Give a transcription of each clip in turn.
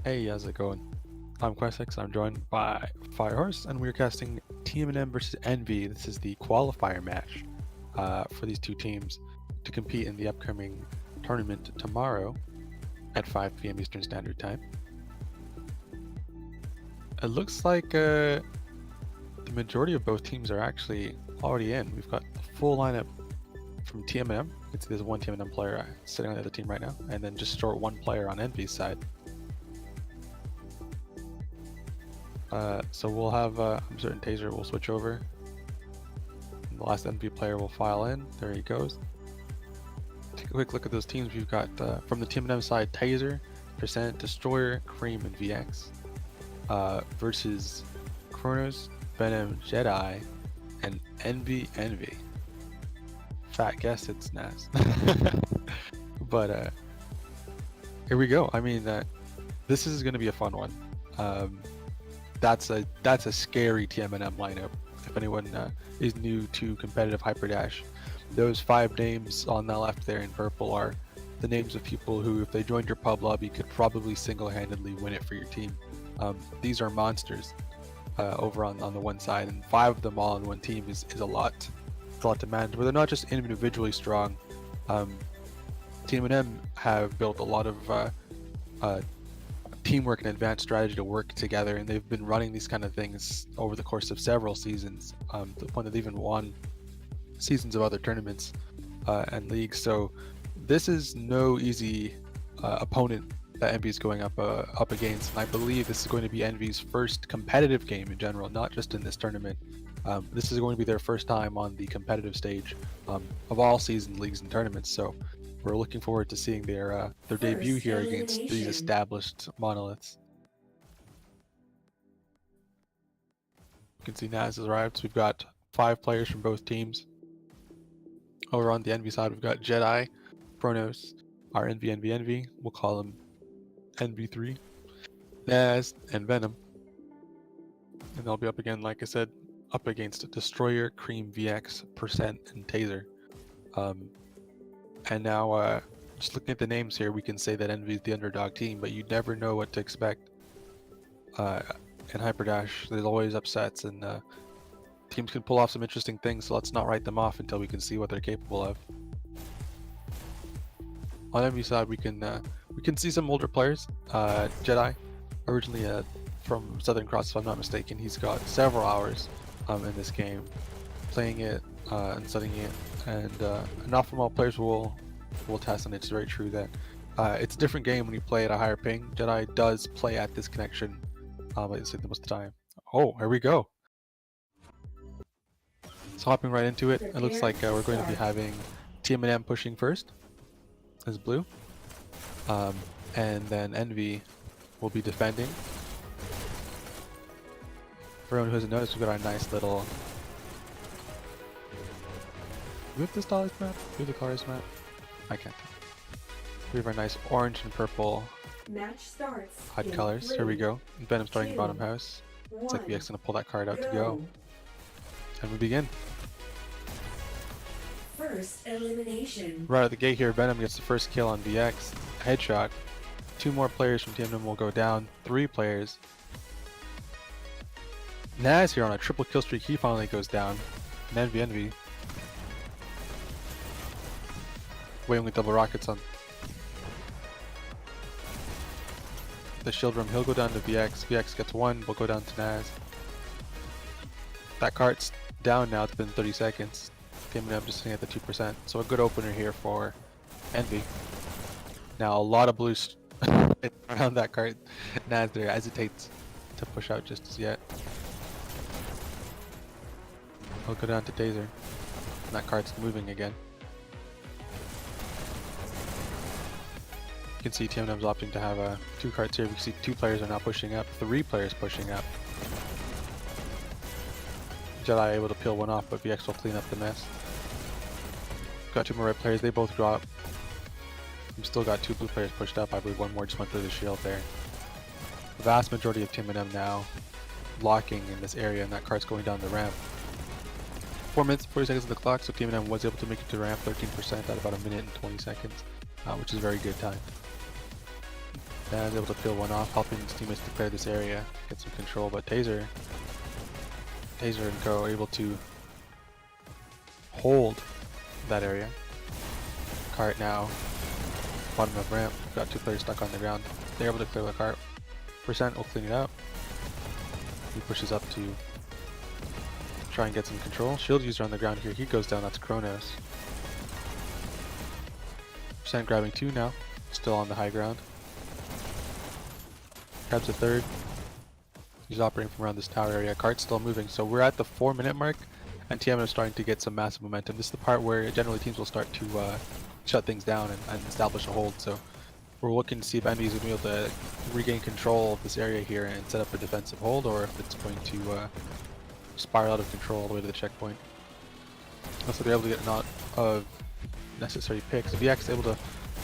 Hey, how's it going? I'm Quest6, I'm joined by Firehorse, and we're casting TMNM versus Envy. This is the qualifier match for these two teams to compete in the upcoming tournament tomorrow at 5 p.m. Eastern Standard Time. It looks like the majority of both teams are actually already in. We've got the full lineup from TMNM. You can see there's one TMNM player sitting on the other team right now, and then just short one player on Envy's side. So we'll have, I'm certain Taser will switch over. And the last NB player will file in. There he goes. Take a quick look at those teams. We've got, from the TMNM side, Taser, Percent, Destroyer, Cream, and VX. Versus Kronos, Venom, Jedi, and Envy. Fat guess it's Nas. But, here we go. I mean, this is going to be a fun one. That's a scary TMNM lineup. If anyone is new to competitive Hyperdash, those 5 names on the left there in purple are the names of people who, if they joined your pub lobby, could probably single-handedly win it for your team. These are monsters over on the one side, and 5 of them all on one team is a lot. It's a lot to manage. But they're not just individually strong. TMNM have built a lot of teamwork and advanced strategy to work together, and they've been running these kind of things over the course of several seasons, to the point that they've even won seasons of other tournaments and leagues. So this is no easy opponent that Envy is going up against, and I believe this is going to be Envy's first competitive game in general, not just in this tournament. This is going to be their first time on the competitive stage of all season leagues and tournaments. So we're looking forward to seeing their debut here against these established monoliths. You can see Naz has arrived. So we've got 5 players from both teams. Over on the Envy side, we've got Jedi, Kronos, our Envy. We'll call them NV3, Naz, and Venom. And they'll be up again, like I said, up against Destroyer, Cream, VX, Percent, and Taser. And now, just looking at the names here, we can say that Envy is the underdog team, but you never know what to expect. In Hyperdash, there's always upsets, and teams can pull off some interesting things, so let's not write them off until we can see what they're capable of. On Envy side, we can see some older players. Jedi, originally from Southern Cross, if I'm not mistaken, he's got several hours in this game, playing it and studying it, and not from all players will test, and it's very true that it's a different game when you play at a higher ping. Jedi does play at this connection, like I said, the most of the time. Oh, here we go. So hopping right into it, it looks like we're going to be having TMNM pushing first as blue, and then Envy will be defending. For anyone who hasn't noticed, we've got our nice little... Do we have the stylized map? Do we have the colors map? I can't tell. We have our nice orange and purple HUD colors. 3, here we go. Venom starting 2, bottom house. It's like VX gonna pull that card out to go. And we begin. First elimination. Right at the gate here, Venom gets the first kill on VX. Headshot. 2 more players from TMNM will go down. 3 players. Naz here on a triple kill streak, he finally goes down. And Envy. Waiting with double rockets on the shield room. He'll go down to VX. VX gets 1, we'll go down to Naz. That cart's down now, it's been 30 seconds. TMNM just sitting at the 2%. So a good opener here for Envy. Now a lot of blue around that cart. Naz there hesitates to push out just as yet. He'll go down to Taser. And that cart's moving again. You can see TMNM's opting to have 2 carts here. We can see 2 players are now pushing up, 3 players pushing up. Jedi able to peel 1 off, but VX will clean up the mess. Got 2 more red players, they both drop. We've still got 2 blue players pushed up. I believe 1 more just went through the shield there. The vast majority of TMNM now locking in this area, and that cart's going down the ramp. 4 minutes, 40 seconds on the clock, so TMNM was able to make it to ramp 13% at about 1 minute and 20 seconds, which is a very good time. Naz able to peel one off, helping his teammates to clear this area, get some control, but Taser and Co are able to hold that area. Cart now, bottom of ramp, got 2 players stuck on the ground. They're able to clear the cart. Percent will clean it out. He pushes up to try and get some control. Shield user on the ground here, he goes down, that's Kronos. Percent grabbing 2 now, still on the high ground. Grabs a 3rd. He's operating from around this tower area. Cart's still moving, so we're at the 4-minute mark, and TMNM is starting to get some massive momentum. This is the part where generally teams will start to shut things down and establish a hold. So we're looking to see if Envy is going to be able to regain control of this area here and set up a defensive hold, or if it's going to spiral out of control all the way to the checkpoint. Also, they're able to get a lot of necessary picks. VX is able to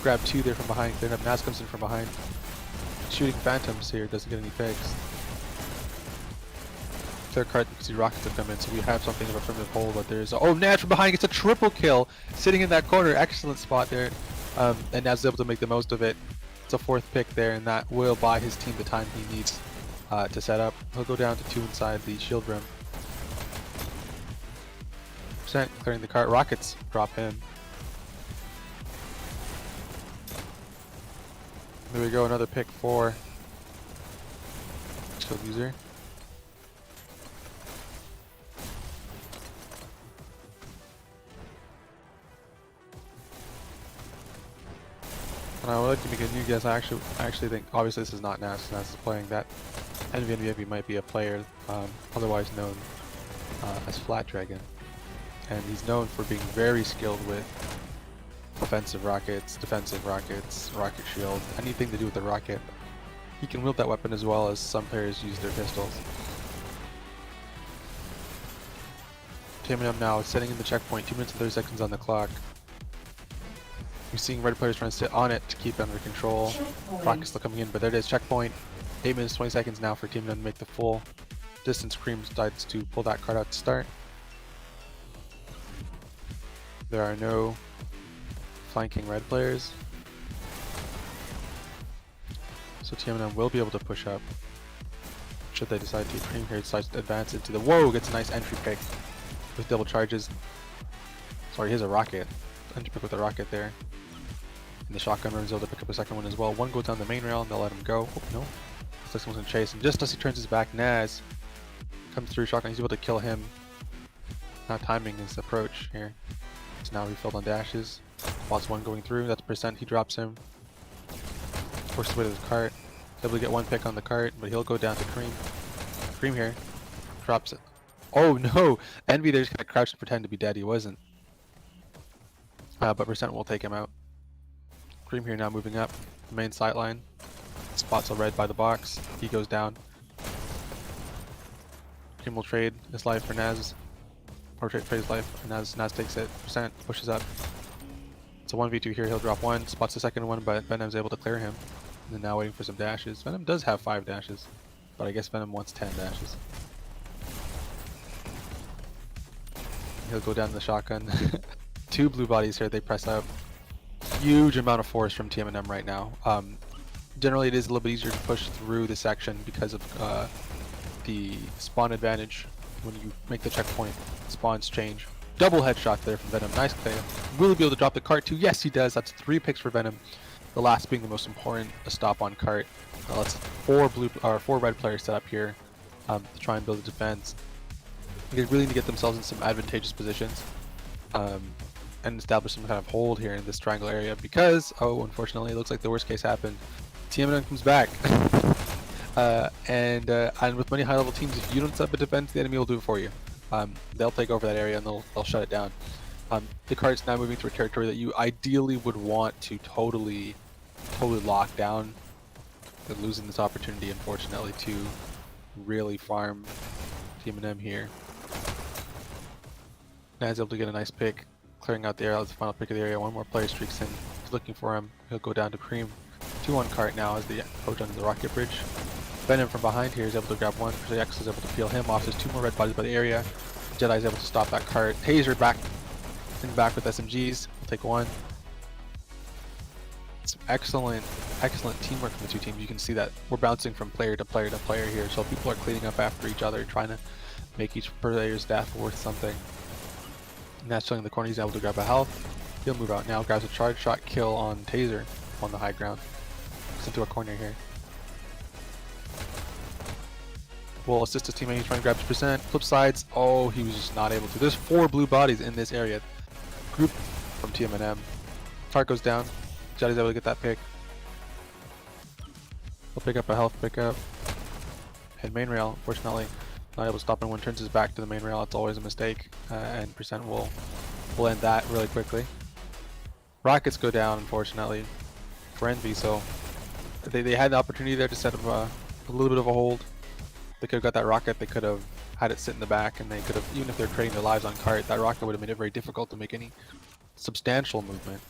grab 2 there from behind. Clearing up. Naz comes in from behind. Shooting Phantoms here, doesn't get any picks. Third card, you can see rockets have come in, so we have something of a primitive hold, but there's oh, Naz from behind gets a triple kill, sitting in that corner, excellent spot there, and Naz is able to make the most of it. It's a 4th pick there, and that will buy his team the time he needs to set up. He'll go down to 2 inside the shield rim. Percent clearing the cart, rockets drop him. There we go, another pick for shield user. And I would like to make a new guess. I actually think, obviously this is not Naz. Naz is playing that. Envy might be a player, otherwise known as Flat Dragon, and he's known for being very skilled with offensive rockets, defensive rockets, rocket shield, anything to do with the rocket. He can wield that weapon as well as some players use their pistols. TMNM now setting in the checkpoint, 2 minutes and 30 seconds on the clock. You're seeing red players trying to sit on it to keep it under control. Rockets still coming in, but there it is, checkpoint. 8 minutes 20 seconds now for TMNM to make the full distance. Cream decides to pull that card out to start. There are no flanking red players, so TMNM will be able to push up should they decide to. Cream here decides to advance into the whoa, gets a nice entry pick with double charges. Sorry, here's a rocket. Entry pick with a rocket there. And the shotgun runs able to pick up a 2nd one as well. One goes down the main rail and they'll let him go. Oh no. Looks like someone's gonna chase him. Just as he turns his back, Naz comes through shotgun. He's able to kill him. Not timing his approach here. So now refilled on dashes. Spots 1 going through. That's percent. He drops him. Forces away to the cart. Able to get 1 pick on the cart, but he'll go down to Cream. Cream here. Drops it. Oh no! Envy there just kind of crouched and pretend to be dead. He wasn't. But percent will take him out. Cream here now moving up the main sight line. Spots a red by the box. He goes down. Cream will trade his life for Naz. Or trade his life for Naz. Naz takes it. Percent pushes up. It's a 1v2 here. He'll drop 1. Spots the 2nd one, but Venom's able to clear him. And then now waiting for some dashes. Venom does have 5 dashes, but I guess Venom wants 10 dashes. He'll go down the shotgun. 2 blue bodies here. They press up. Huge amount of force from TMNM right now. Generally, it is a little bit easier to push through the section because of the spawn advantage. When you make the checkpoint, spawns change. Double headshot there from Venom. Nice play. Will he be able to drop the cart too? Yes, he does. That's 3 picks for Venom. The last being the most important, a stop on cart. That's 4 red players set up here to try and build a defense. They really need to get themselves in some advantageous positions. And establish some kind of hold here in this triangle area because, oh, unfortunately, it looks like the worst case happened. TMNM comes back. And with many high-level teams, if you don't set up a defense, the enemy will do it for you. They'll take over that area and they'll shut it down. The card's now moving through a territory that you ideally would want to totally lock down. They're losing this opportunity, unfortunately, to really farm TMNM here. Naz able to get a nice pick. Clearing out the area, that's the final pick of the area. 1 more player streaks in. He's looking for him. He'll go down to Cream. 2 on cart now as they approach onto the rocket bridge. Venom from behind here is able to grab 1. X is able to peel him off. There's 2 more red bodies by the area. Jedi is able to stop that cart. Taser back in the back with SMGs. We'll take 1. It's excellent teamwork from the two teams. You can see that we're bouncing from player to player to player here, so people are cleaning up after each other, trying to make each player's death worth something. Naturally in the corner, he's able to grab a health. He'll move out now, grabs a charge shot kill on Taser on the high ground. Gets into a corner here. Will assist his teammate, he's trying to grab his percent. Flip sides, oh, he was just not able to. There's 4 blue bodies in this area. Group from TMNM. Cart goes down. Jetty's able to get that pick. He'll pick up a health pickup. And main rail, unfortunately, not able to stop him when turns his back to the main rail. It's always a mistake. And percent will end that really quickly. Rockets go down, unfortunately, for Envy, so they had the opportunity there to set up a little bit of a hold. They could have got that rocket, they could have had it sit in the back, and they could have, even if they're trading their lives on cart, that rocket would have made it very difficult to make any substantial movement.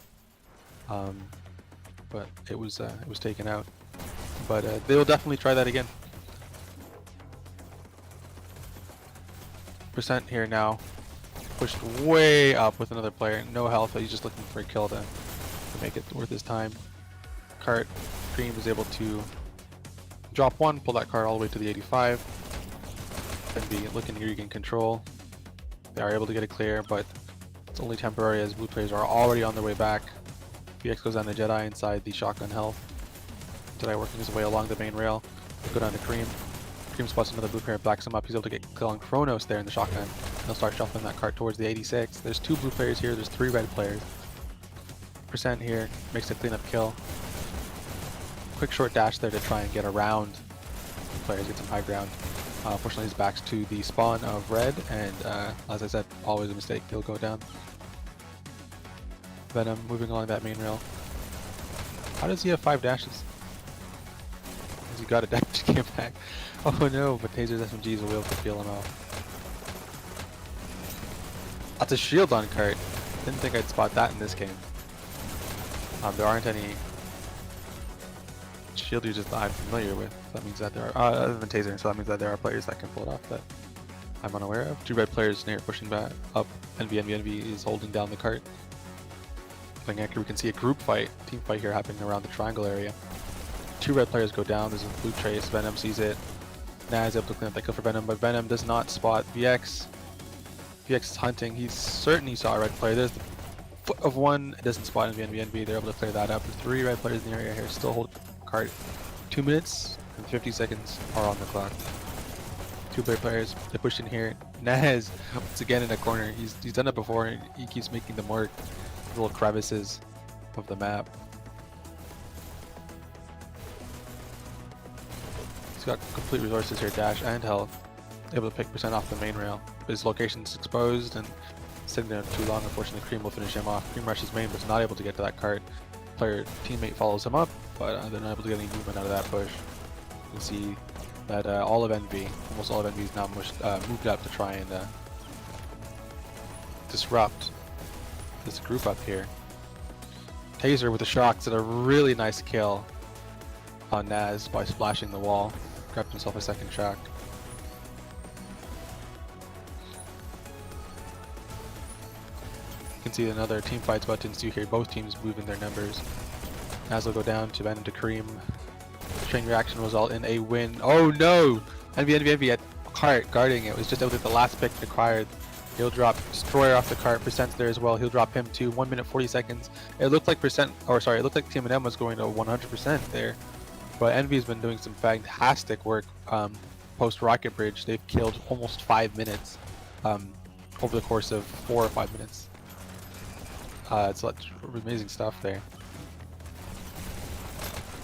But it was taken out. But they will definitely try that again. Percent here now, pushed way up with another player, no health, but he's just looking for a kill to make it worth his time. Cart, Cream is able to drop one, pull that card all the way to the 85. Then be looking to regain control. They are able to get it clear, but it's only temporary as blue players are already on their way back. VX goes down to Jedi inside the shotgun health. Jedi working his way along the main rail. They go down to Cream. Cream spots another blue player, backs him up. He's able to get kill on Kronos there in the shotgun. And they'll start shuffling that cart towards the 86. There's 2 blue players here, there's 3 red players. Percent here makes a cleanup kill. Quick short dash there to try and get around the players, get some high ground. Fortunately, his back's to the spawn of red, and as I said, always a mistake. He'll go down. Venom moving along that main rail. How does he have 5 dashes? Has he got a dash? Came back. Oh no! But Taser's SMGs will be able to feel him out. That's a shield on cart. Didn't think I'd spot that in this game. There aren't any shield users that I'm familiar with. That means that there are, other than Taser, so that means that there are players that can pull it off that I'm unaware of. 2 red players near pushing back up. Envy is holding down the cart. Playing accurate, we can see a group fight, team fight here happening around the triangle area. 2 red players go down. There's a blue trace. Venom sees it. Naz is able to clean up that kill for Venom, but Venom does not spot VX. VX is hunting. He's certain he saw a red player. There's the foot of one. It doesn't spot NV. They're able to clear that up. The 3 red players in the area here still hold the cart. 2 minutes and 50 seconds are on the clock. 2 blue players. They push in here. Naz once again in a corner. He's done it before. And he keeps making them work. Little crevices of the map. He's got complete resources here, dash and health. Able to pick percent off the main rail. But his location's exposed and sitting there too long. Unfortunately, Cream will finish him off. Cream rushes main, but is not able to get to that cart. Player teammate follows him up, but they're not able to get any movement out of that push. You can see that all of Envy, almost all of Envy, is now moved up to try and disrupt this group up here. Taser with the shocks did a really nice kill on Naz by splashing the wall. Grabbed himself a second shock. You can see another team fight's about to ensue here. Both teams moving their numbers. Naz will go down to Venom to Cream. The chain reaction will result in a win. Oh no! Envy at cart guarding it. Was just able to get the last pick required. He'll drop Destroyer off the cart. Percent's there as well. He'll drop him too. 1 minute 40 seconds. It looked like it looked like TMNM was going to 100% there. But Envy's been doing some fantastic work post Rocket Bridge. They've killed almost 5 minutes over the course of 4 or 5 minutes. It's amazing stuff there.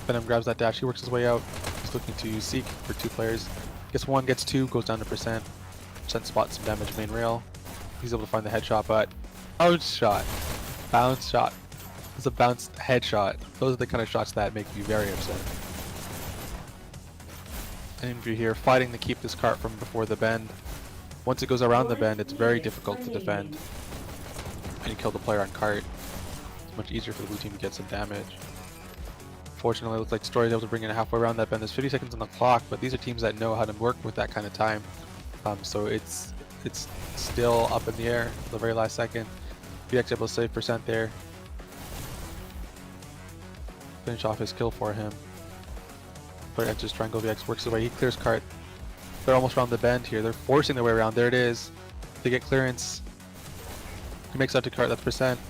Venom grabs that dash. He works his way out. He's looking to seek for 2 players. Gets 1, gets 2, goes down to percent. Percent spots some damage main rail. He's able to find the headshot, but bounce shot. It's a bounced headshot. Those are the kind of shots that make you very upset. Envy here fighting to keep this cart from before the bend. Once it goes around the bend, it's very difficult to defend. And you kill the player on cart. It's much easier for the blue team to get some damage. Fortunately, it looks like Destroyer is able to bring it halfway around that bend. There's 50 seconds on the clock, but these are teams that know how to work with that kind of time. So it's still up in the air the very last second. VX able to save percent there. finish off his kill for him. Player enters Triangle VX, works his way. He clears cart. They're almost around the bend here. They're forcing their way around. There it is. They get clearance. He makes out to cart. That's percent.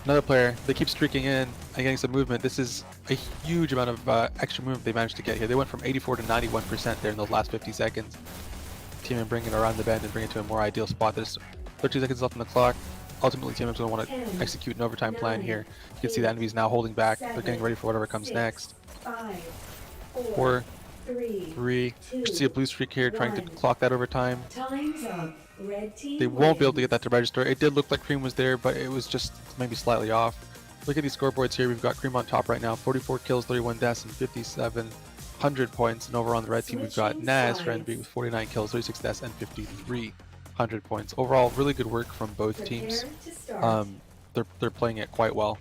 Another player. They keep streaking in and getting some movement. This is a huge amount of extra movement they managed to get here. They went from 84 to 91% there in those last 50 seconds. TMN bringing it around the bend and bring it to a more ideal spot. There's 13 seconds left on the clock. Ultimately, TMN's going to want to execute an overtime plan here. You can see the enemies now holding back. They're getting ready for whatever comes next. 4, 3. You see a blue streak here trying to clock that overtime. They won't be able to get that to register. It did look like Cream was there, but it was just maybe slightly off. Look at these scoreboards here. We've got Cream on top right now. 44 kills, 31 deaths, and 5,700 points. And over on the red team, we've got Naz for NB with 49 kills, 36 deaths, and 5,300 points. Overall, really good work from both teams. They're playing it quite well.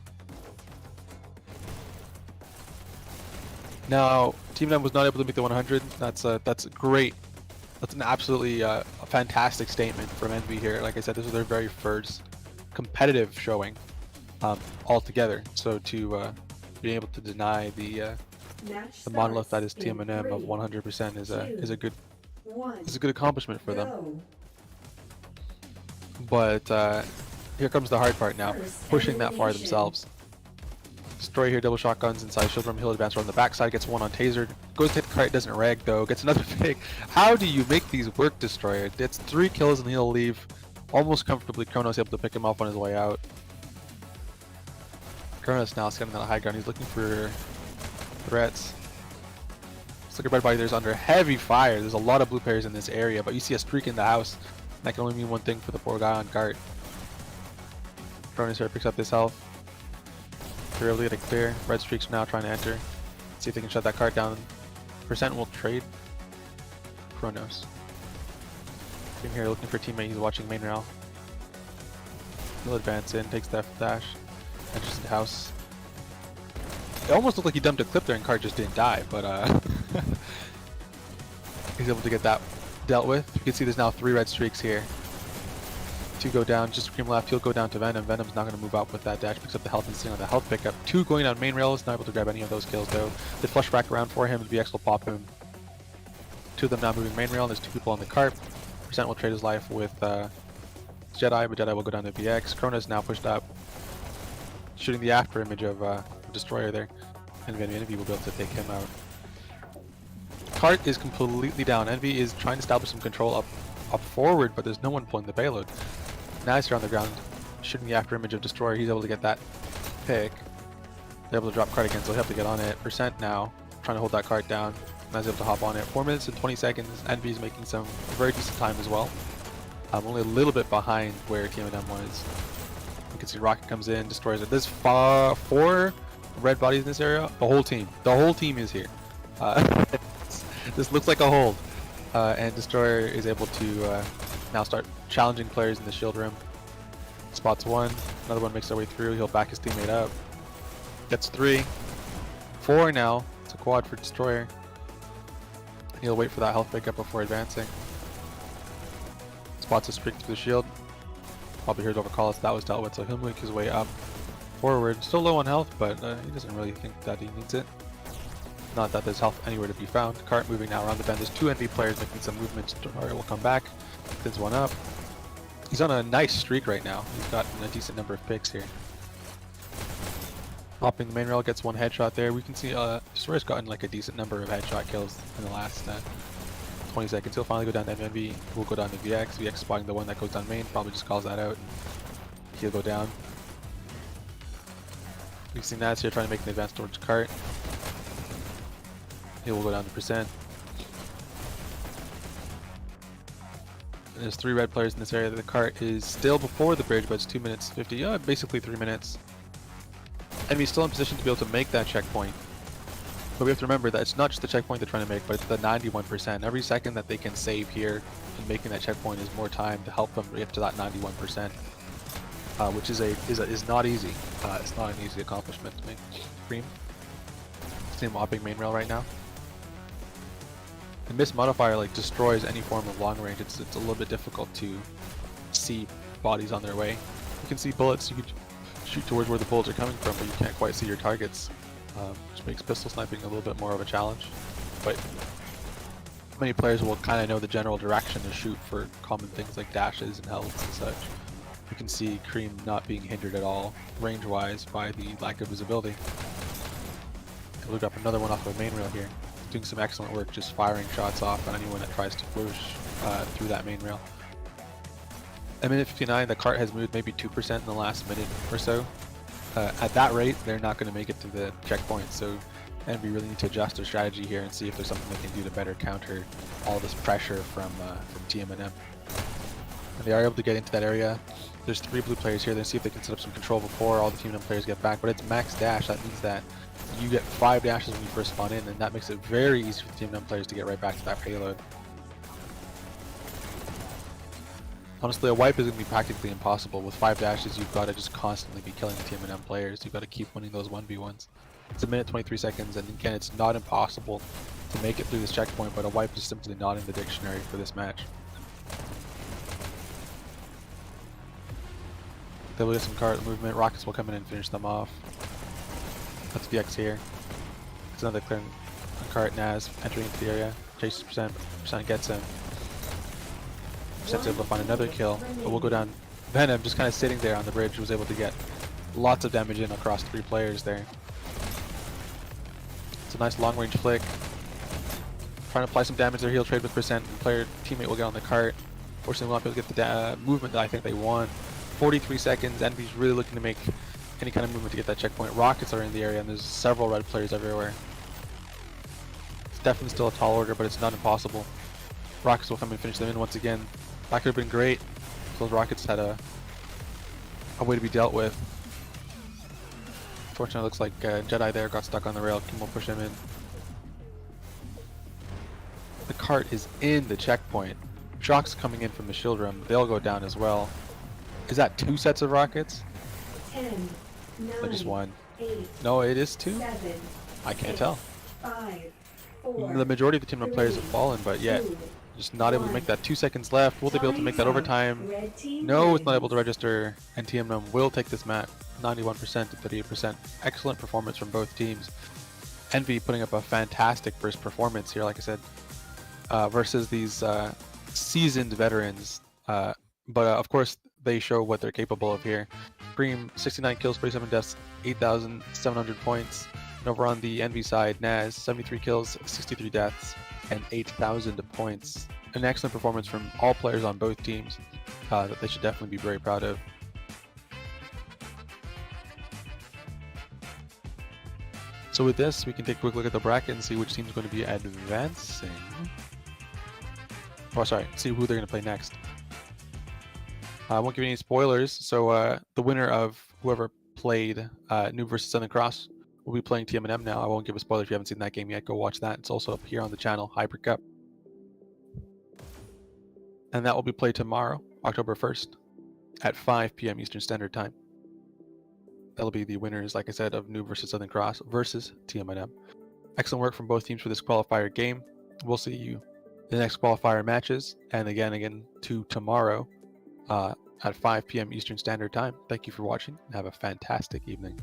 Now, TMNM was not able to make the 100. That's great. That's an absolutely a fantastic statement from Envy here. Like I said, this is their very first competitive showing altogether. So to be able to deny the monolith that is TMNM of 100% is a good accomplishment for them. But here comes the hard part now, pushing that far themselves. Destroyer here, double shotguns inside shield room. He'll advance around the backside, gets one on tasered. Goes to hit the cart, doesn't rag though. Gets another pick. How do you make these work, Destroyer? It's 3 kills and he'll leave almost comfortably. Kronos able to pick him up on his way out. Kronos now scanning on the high ground. He's looking for threats. Let's look at red body. There's under heavy fire. There's a lot of blue players in this area, but you see a streak in the house. That can only mean one thing for the poor guy on guard. Kronos here picks up this health. They're able to get it clear. Red streaks now trying to enter. See if they can shut that cart down. Percent will trade. Kronos. Team here looking for a teammate. He's watching main rail. He'll advance in, takes the dash, enters the house. It almost looked like he dumped a clip there and cart just didn't die, but he's able to get that dealt with. You can see there's now 3 red streaks here. 2 go down, just Cream left, he'll go down to Venom. Venom's not going to move out with that dash, picks up the health and sitting on the health pickup. 2 going down main rail, is not able to grab any of those kills though. They flush back around for him, and VX will pop him. 2 of them now moving main rail, and there's 2 people on the cart. Percent will trade his life with Jedi, but Jedi will go down to VX. Kronos now pushed up, shooting the after image of Destroyer there, and Envy will be able to take him out. Cart is completely down. Envy is trying to establish some control up forward, but there's no one pulling the payload. Nice here on the ground, shooting the after image of Destroyer. He's able to get that pick. They're able to drop cart again, so he'll have to get on it. Percent now, trying to hold that cart down. Nice able to hop on it. 4 minutes and 20 seconds. Envy is making some very decent time as well. Only a little bit behind where TMNM was. You can see Rocket comes in, destroys it. There's 4 red bodies in this area. The whole team is here. This looks like a hold. And Destroyer is able to now start challenging players in the shield room. Spots 1, another one makes their way through. He'll back his teammate up. Gets 3, 4 now. It's a quad for Destroyer. He'll wait for that health pickup before advancing. Spots a streak through the shield. Probably hears overcall us. That was dealt with, so he'll make his way up forward. Still low on health, but he doesn't really think that he needs it. Not that there's health anywhere to be found. Cart moving now around the bend. There's 2 NV players making some movements. Destroyer will come back. Thins one up. He's on a nice streak right now. He's gotten a decent number of picks here. Hopping the main rail, gets 1 headshot there. We can see Destroyer's gotten like a decent number of headshot kills in the last 20 seconds. He'll finally go down to MNV. We'll go down to VX. VX spotting the one that goes down main. Probably just calls that out. And he'll go down. We can see Naz here trying to make an advance towards cart. He will go down to percent. And there's 3 red players in this area. The cart is still before the bridge, but it's 2 minutes 50. Basically 3 minutes. Enemy's still in position to be able to make that checkpoint. But we have to remember that it's not just the checkpoint they're trying to make, but it's the 91%. Every second that they can save here in making that checkpoint is more time to help them get to that 91%, which is not easy. It's not an easy accomplishment to make. Cream. See him mopping main rail right now. And this modifier like destroys any form of long range. It's a little bit difficult to see bodies on their way. You can see bullets. You can shoot towards where the bullets are coming from, but you can't quite see your targets, which makes pistol sniping a little bit more of a challenge. But many players will kind of know the general direction to shoot for common things like dashes and healths and such. You can see Cream not being hindered at all, range-wise, by the lack of visibility. I looked up another one off of a main rail here, doing some excellent work just firing shots off on anyone that tries to push through that main rail. At minute 59, the cart has moved maybe 2% in the last minute or so. At that rate, they're not going to make it to the checkpoint, so Envy really need to adjust their strategy here and see if there's something they can do to better counter all this pressure from TMNM. And they are able to get into that area. There's 3 blue players here. They see if they can set up some control before all the TMNM players get back, but it's max dash. That means that you get 5 dashes when you first spawn in, and that makes it very easy for the TMNM players to get right back to that payload. Honestly, a wipe is going to be practically impossible. With 5 dashes, you've got to just constantly be killing the TMNM players. You've got to keep winning those 1v1s. It's a minute 23 seconds, and again, it's not impossible to make it through this checkpoint, but a wipe is simply not in the dictionary for this match. They will get some cart movement. Rockets will come in and finish them off. That's VX here. It's another clearing cart. Naz entering into the area. Chases percent gets him. Percent's able to find another kill, but we'll go down. Venom just kind of sitting there on the bridge was able to get lots of damage in across 3 players there. It's a nice long range flick. Trying to apply some damage there. He'll trade with percent, and player teammate will get on the cart. Fortunately, we'll not be able to get the movement that I think they want. 43 seconds. Envy's really looking to make any kind of movement to get that checkpoint. Rockets are in the area, and there's several red players everywhere. It's definitely still a tall order, but it's not impossible. Rockets will come and finish them in once again. That could have been great. Those rockets had a way to be dealt with. Fortunately, it looks like Jedi there got stuck on the rail. Kim will push him in. The cart is in the checkpoint. Shocks coming in from the shield room. They'll go down as well. Is that 2 sets of rockets? 10, 9, Or just 1? 8, No, it is 2. 7, I can't 6, tell. 5, 4, The majority of the TMNM players have fallen, but yet just not able to make that. 2 seconds left. Will they be able to make that overtime? Red team No, it's wins. not able to register, and TMNM will take this map 91% to 38%. Excellent performance from both teams. Envy putting up a fantastic first performance here, like I said, versus these seasoned veterans. But of course, they show what they're capable of here. Cream, 69 kills, 47 deaths, 8,700 points. And over on the Envy side, Naz, 73 kills, 63 deaths, and 8,000 points. An excellent performance from all players on both teams that they should definitely be very proud of. So with this, we can take a quick look at the bracket and see which team's going to be advancing. Oh, sorry, see who they're going to play next. I won't give you any spoilers, so the winner of whoever played Noob versus Southern Cross will be playing TMNM now. I won't give a spoiler if you haven't seen that game yet. Go watch that. It's also up here on the channel, Hypercup. And that will be played tomorrow, October 1st, at 5 p.m. Eastern Standard Time. That'll be the winners, like I said, of Noob versus Southern Cross versus TMNM. Excellent work from both teams for this qualifier game. We'll see you in the next qualifier matches, and again to tomorrow at 5 p.m. Eastern Standard Time. Thank you for watching, and have a fantastic evening.